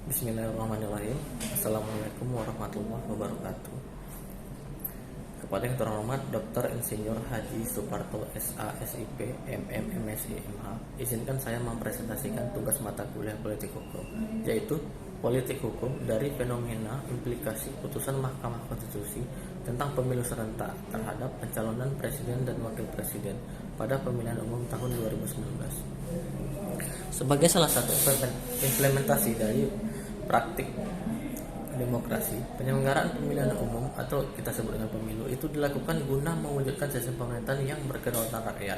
Bismillahirrahmanirrahim. Assalamualaikum warahmatullahi wabarakatuh. Kepada yang terhormat Dr. Insinyur Haji Suparto SA SIP MM MSI MH, izinkan saya mempresentasikan tugas mata kuliah Politik Hukum, yaitu Politik Hukum dari fenomena implikasi putusan Mahkamah Konstitusi tentang pemilu serentak terhadap pencalonan presiden dan wakil presiden pada pemilihan umum tahun 2019. Sebagai salah satu implementasi dari praktik demokrasi, penyelenggaraan pemilihan umum atau kita sebut dengan pemilu itu dilakukan guna mewujudkan sistem pemerintahan yang berkedaulatan rakyat.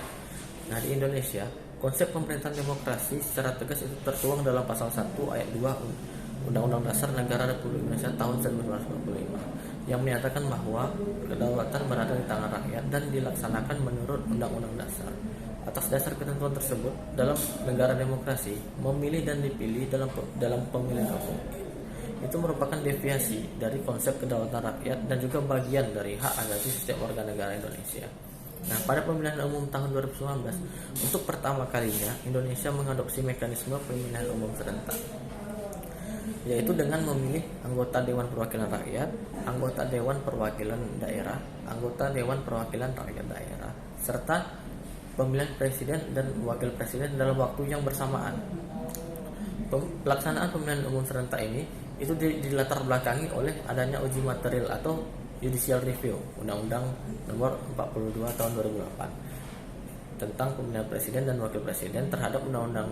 Nah, di Indonesia, konsep pemerintahan demokrasi secara tegas itu tertuang dalam pasal 1 ayat 2 Undang-Undang Dasar Negara Republik Indonesia tahun 1945 yang menyatakan bahwa kedaulatan berada di tangan rakyat dan dilaksanakan menurut Undang-Undang Dasar. Atas dasar ketentuan tersebut, dalam negara demokrasi, memilih dan dipilih dalam pemilihan umum itu merupakan deviasi dari konsep kedaulatan rakyat dan juga bagian dari hak asasi setiap warga negara Indonesia. Nah, pada pemilihan umum tahun 2019, untuk pertama kalinya Indonesia mengadopsi mekanisme pemilihan umum serentak, yaitu dengan memilih anggota Dewan Perwakilan Rakyat, anggota Dewan Perwakilan Daerah, anggota Dewan Perwakilan Rakyat Daerah, serta pemilihan presiden dan wakil presiden dalam waktu yang bersamaan. Pelaksanaan pemilihan umum serentak ini itu dilatar belakangi oleh adanya uji material atau judicial review Undang-Undang Nomor 42 Tahun 2008 tentang pemilihan presiden dan wakil presiden terhadap Undang-Undang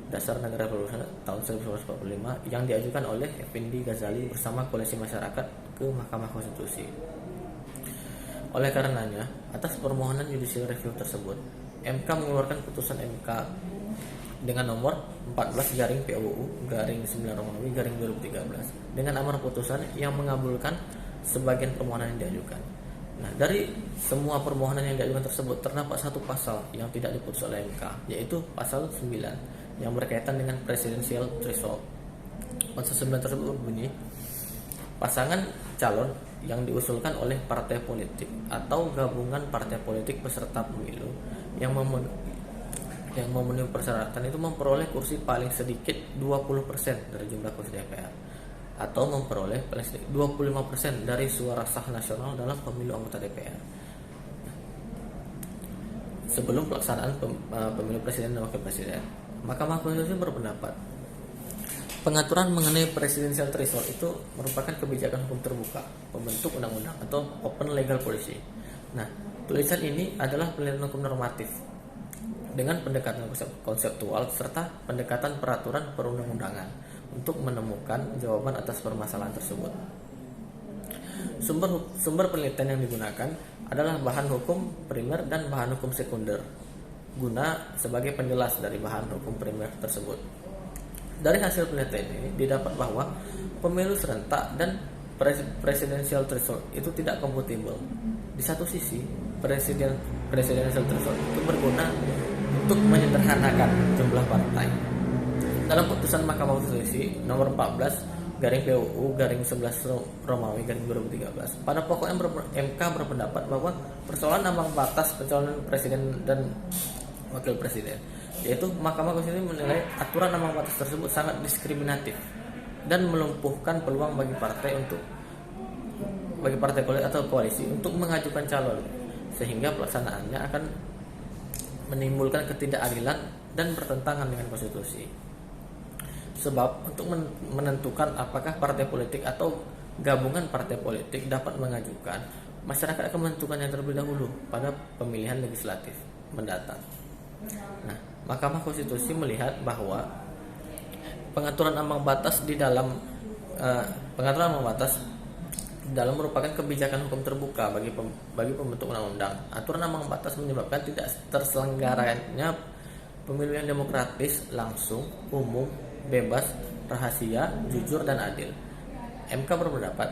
Dasar Negara Republik Indonesia tahun 1945 yang diajukan oleh Effendi Ghazali bersama Koalisi Masyarakat ke Mahkamah Konstitusi. Oleh karenanya, atas permohonan judicial review tersebut, MK mengeluarkan putusan MK dengan nomor 14/PUU/9/2013 dengan amar putusan yang mengabulkan sebagian permohonan yang diajukan. Nah, dari semua permohonan yang diajukan tersebut terdapat satu pasal yang tidak diputus oleh MK, yaitu pasal 9 yang berkaitan dengan presidential threshold. Pasal 9 tersebut berbunyi, pasangan calon yang diusulkan oleh partai politik atau gabungan partai politik peserta pemilu yang memenuhi persyaratan itu memperoleh kursi paling sedikit 20% dari jumlah kursi DPR atau memperoleh paling sedikit 25% dari suara sah nasional dalam pemilu anggota DPR. Sebelum pelaksanaan pemilu presiden dan wakil presiden, Mahkamah Konstitusi berpendapat pengaturan mengenai presidential threshold itu merupakan kebijakan hukum terbuka, pembentuk undang-undang atau open legal policy. Nah, tulisan ini adalah penelitian hukum normatif dengan pendekatan konseptual serta pendekatan peraturan perundang-undangan untuk menemukan jawaban atas permasalahan tersebut. Sumber penelitian yang digunakan adalah bahan hukum primer dan bahan hukum sekunder guna sebagai penjelas dari bahan hukum primer tersebut. Dari hasil penelitian ini didapat bahwa pemilu serentak dan presidential threshold itu tidak kompatibel. Di satu sisi, presidential threshold itu berguna untuk menyederhanakan jumlah partai. Dalam putusan Mahkamah Konstitusi nomor 14/PUU/11/2013, pada pokoknya MK berpendapat bahwa persoalan ambang batas pencalonan presiden dan wakil presiden, yaitu Mahkamah Konstitusi menilai aturan ambang batas tersebut sangat diskriminatif dan melumpuhkan peluang bagi partai politik atau koalisi untuk mengajukan calon, sehingga pelaksanaannya akan menimbulkan ketidakadilan dan bertentangan dengan konstitusi. Sebab untuk menentukan apakah partai politik atau gabungan partai politik dapat mengajukan, masyarakat akan menentukannya terlebih dahulu pada pemilihan legislatif mendatang. Nah, Mahkamah Konstitusi melihat bahwa pengaturan ambang batas merupakan kebijakan hukum terbuka bagi pembentuk undang-undang. Aturan ambang batas menyebabkan tidak terselenggaranya pemilu yang demokratis, langsung, umum, bebas, rahasia, jujur, dan adil. MK berpendapat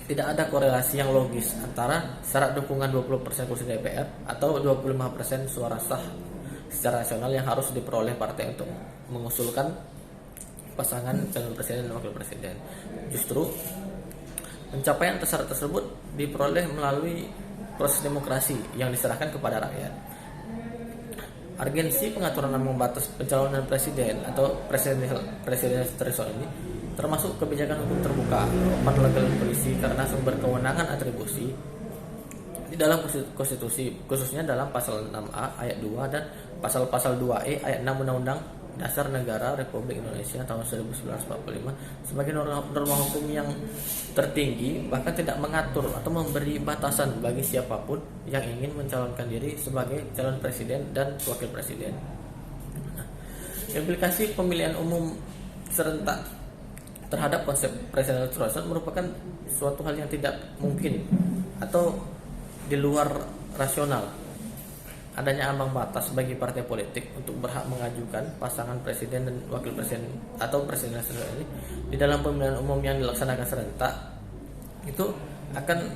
tidak ada korelasi yang logis antara syarat dukungan 20% kursi DPR atau 25% suara sah secara nasional yang harus diperoleh partai untuk mengusulkan pasangan calon presiden dan wakil presiden. Justru pencapaian syarat tersebut diperoleh melalui proses demokrasi yang diserahkan kepada rakyat. Urgensi pengaturan ambang batas pencalonan presiden atau presidential threshold ini termasuk kebijakan hukum terbuka open legal policy karena sumber kewenangan atribusi di dalam konstitusi, khususnya dalam pasal 6A ayat 2 dan pasal-pasal 2E ayat 6 Undang-Undang Dasar Negara Republik Indonesia tahun 1945 sebagai norma hukum yang tertinggi, bahkan tidak mengatur atau memberi batasan bagi siapapun yang ingin mencalonkan diri sebagai calon presiden dan wakil presiden. Nah, implikasi pemilihan umum serentak terhadap konsep presidential threshold merupakan suatu hal yang tidak mungkin atau di luar rasional. Adanya ambang batas bagi partai politik untuk berhak mengajukan pasangan presiden dan wakil presiden atau presiden ini di dalam pemilihan umum yang dilaksanakan serentak itu akan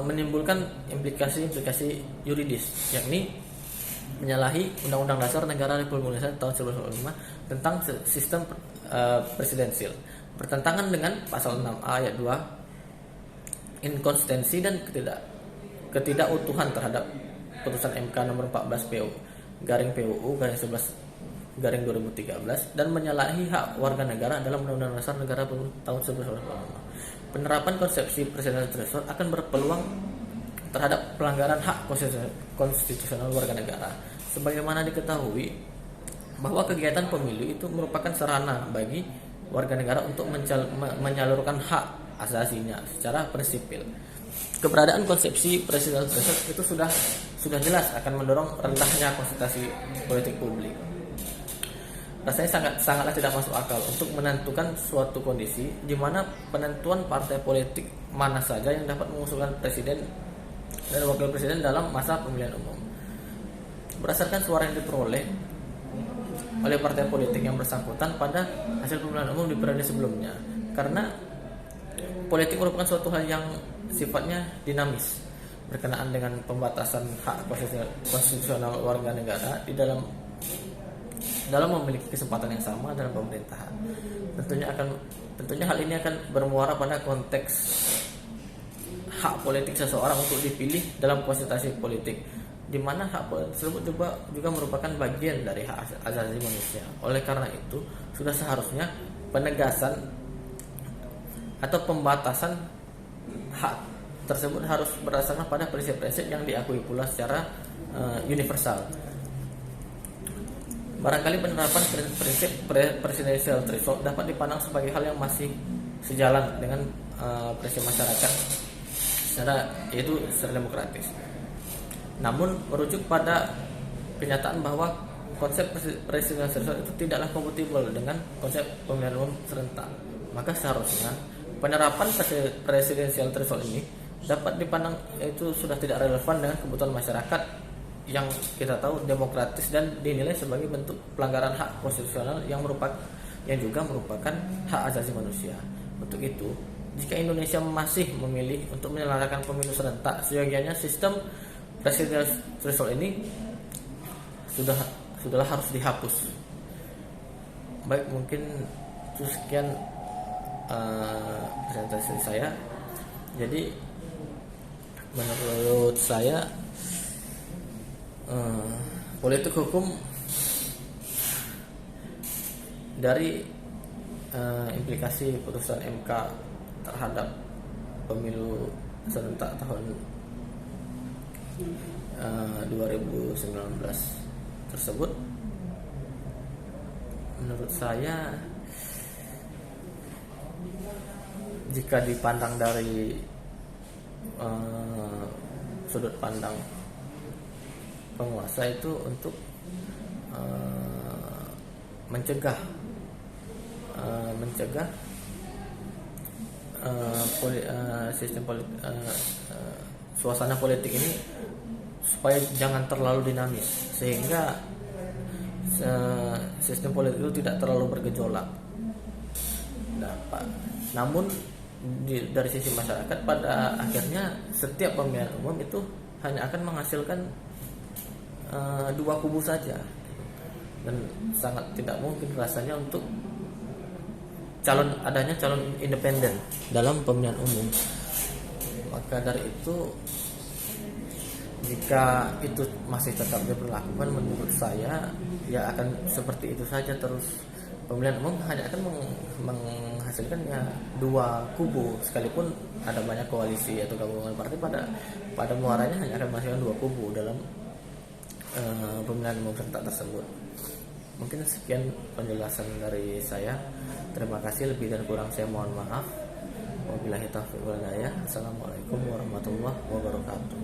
menimbulkan implikasi yuridis, yakni menyalahi Undang-Undang Dasar Negara Republik Indonesia tahun 1945 tentang sistem presidensial, bertentangan dengan pasal 6A ayat 2, inkonsistensi dan ketidakutuhan terhadap putusan MK nomor 14 PU garing PUU garing 11 garing 2013 dan menyalahi hak warga negara dalam Undang-Undang Dasar Negara tahun 1945. Penerapan konsepsi presidential threshold akan berpeluang terhadap pelanggaran hak konstitusional warga negara. Sebagaimana diketahui bahwa kegiatan pemilu itu merupakan sarana bagi warga negara untuk menyalurkan hak asasinya secara prinsipil. Keberadaan konsepsi presidential threshold itu sudah jelas akan mendorong rendahnya konsentrasi politik publik. Rasanya sangatlah tidak masuk akal untuk menentukan suatu kondisi di mana penentuan partai politik mana saja yang dapat mengusulkan presiden dan wakil presiden dalam masa pemilihan umum berdasarkan suara yang diperoleh oleh partai politik yang bersangkutan pada hasil pemilihan umum di periode sebelumnya, karena politik merupakan suatu hal yang sifatnya dinamis berkenaan dengan pembatasan hak konstitusional warga negara di dalam memiliki kesempatan yang sama dalam pemerintahan. Tentunya hal ini akan bermuara pada konteks hak politik seseorang untuk dipilih dalam konsultasi politik, di mana hak politik tersebut juga merupakan bagian dari hak asasi manusia. Oleh karena itu, sudah seharusnya penegasan atau pembatasan hak tersebut harus berdasarkan pada prinsip-prinsip yang diakui pula secara universal. Barangkali penerapan prinsip presidential threshold dapat dipandang sebagai hal yang masih sejalan dengan prinsip masyarakat yaitu secara demokratis. Namun merujuk pada kenyataan bahwa konsep presidential threshold itu tidaklah kompatibel dengan konsep pemilihan umum serentak, maka seharusnya penerapan presidensial threshold ini dapat dipandang itu sudah tidak relevan dengan kebutuhan masyarakat yang kita tahu demokratis dan dinilai sebagai bentuk pelanggaran hak konstitusional yang juga merupakan hak asasi manusia. Untuk itu, jika Indonesia masih memilih untuk menyelenggarakan pemilu serentak, seyogianya sistem presidensial threshold ini sudahlah harus dihapus. Baik, mungkin itu sekian presentasi saya. Jadi menurut saya politik hukum dari implikasi putusan MK terhadap pemilu serentak tahun 2019 tersebut, menurut saya jika dipandang dari sudut pandang penguasa itu untuk mencegah suasana politik ini supaya jangan terlalu dinamis, sehingga sistem politik itu tidak terlalu bergejolak. Namun dari sisi masyarakat, pada akhirnya setiap pemilihan umum itu hanya akan menghasilkan dua kubu saja, dan sangat tidak mungkin rasanya untuk adanya calon independen dalam pemilihan umum. Maka dari itu Jika itu masih tetap diberlakukan, menurut saya ya akan seperti itu saja terus. Pemilihan umum hanya akan menghasilkan ya dua kubu, sekalipun ada banyak koalisi atau gabungan partai, pada muaranya hanya akan menghasilkan dua kubu dalam pemilihan umum serentak tersebut. Mungkin sekian penjelasan dari saya. Terima kasih, lebih dan kurang saya mohon maaf. Wabillahi taufiq wal hidayah. Assalamualaikum warahmatullahi wabarakatuh.